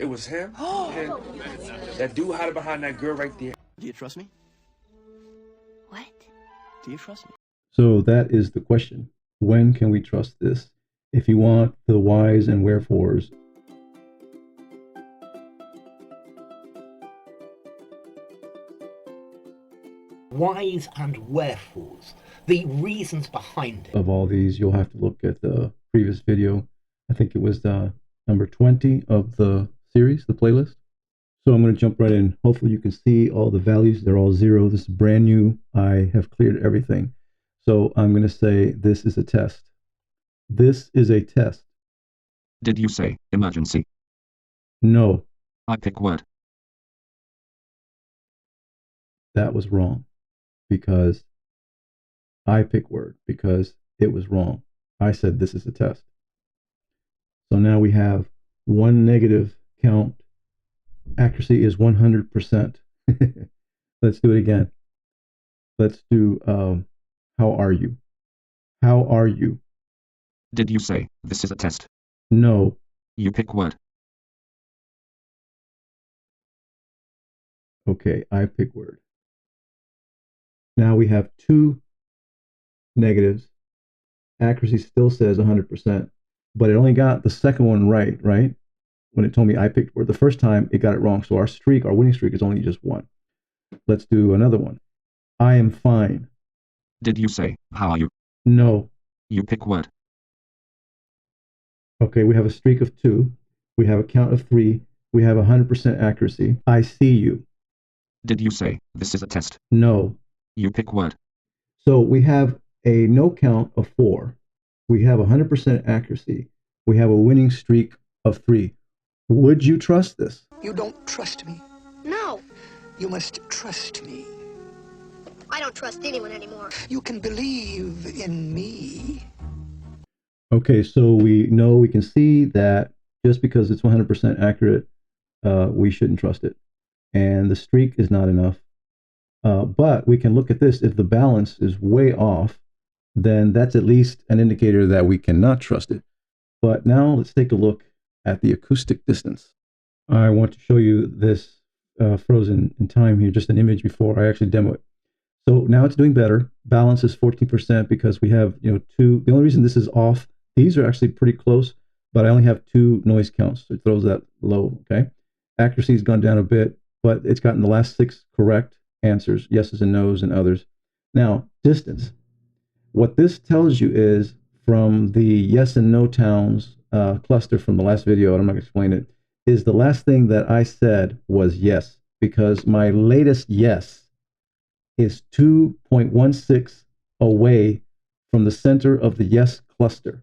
It was him. And that dude hiding behind that girl right there. Do you trust me? What? Do you trust me? So that is the question. When can we trust this? If you want the whys and wherefores, Whys and wherefores, the reasons behind it. of all these, you'll have to look at the previous video. I think it was number 20 of the series, the playlist. So I'm going to jump right in. Hopefully you can see all the values. They're all zero. This is brand new. I have cleared everything. So I'm going to say this is a test. This is a test. Did you say emergency? No, I pick word. that was wrong because I pick word because it was wrong. I said this is a test. So now we have one negative count. Accuracy is 100%. Let's do it again. Let's do how are you? How are you? Did you say this is a test? No, You pick word. okay, I pick word. Now we have two negatives. Accuracy still says 100%, but it only got the second one right? When it told me I picked word. The first time it got it wrong. So our streak, our winning streak is only just one. Let's do another one. I am fine. Did you say how are you? No. You pick word. Okay, we have a streak of 2. We have a count of 3. We have 100% accuracy. I see you. Did you say this is a test? No. You pick word. So we have a no count of 4. We have 100% accuracy. We have a winning streak of 3. Would you trust this? You don't trust me. No, You must trust me. I don't trust anyone anymore. You can believe in me. Okay, so we know, we can see that just because it's 100% accurate, we shouldn't trust it. And the streak is not enough. But we can look at this. If the balance is way off, then that's at least an indicator that we cannot trust it. But now let's take a look at the acoustic distance. I want to show you this frozen in time here, just an image before I actually demo it. So now it's doing better. Balance is 14% because we have, two. The only reason this is off, these are actually pretty close, but I only have 2 noise counts. So it throws that low, okay? Accuracy has gone down a bit, but it's gotten the last 6 correct answers, yeses and nos and others. Now, distance. What this tells you is from the yes and no towns cluster from the last video, and I'm not going to explain it, is the last thing that I said was yes, because my latest yes is 2.16 away from the center of the yes cluster.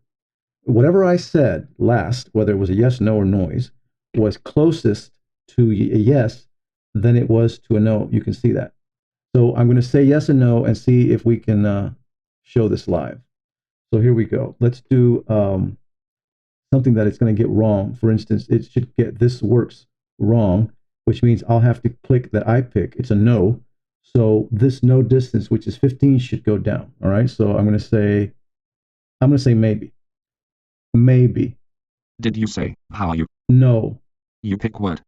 Whatever I said last, whether it was a yes, no, or noise, was closest to a yes than it was to a no. You can see that. So I'm going to say yes and no and see if we can show this live. So here we go. Let's do something that it's going to get wrong. For instance, it should get this works wrong, which means I'll have to click that I pick. It's a no. So this no distance, which is 15, should go down. All right. So I'm going to say maybe. Maybe. Did you say how are you? No. You pick word.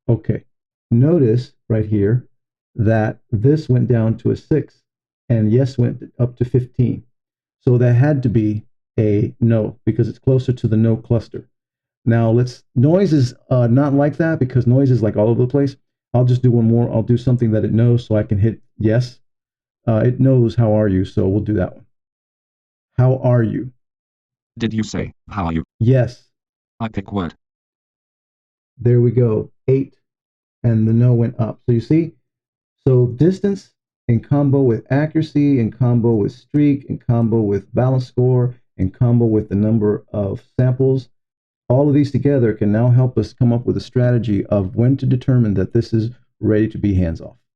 Okay. Notice right here that this went down to a 6 and yes went up to 15. So that had to be a no because it's closer to the no cluster. Now noise is not like that because noise is like all over the place. I'll just do one more. I'll do something that it knows so I can hit yes. It knows how are you, so we'll do that one. How are you? Did you say how are you? Yes. I pick word. There we go. 8 and the no went up. So you see? So distance in combo with accuracy, in combo with streak, in combo with balance score, in combo with the number of samples, all of these together can now help us come up with a strategy of when to determine that this is ready to be hands off.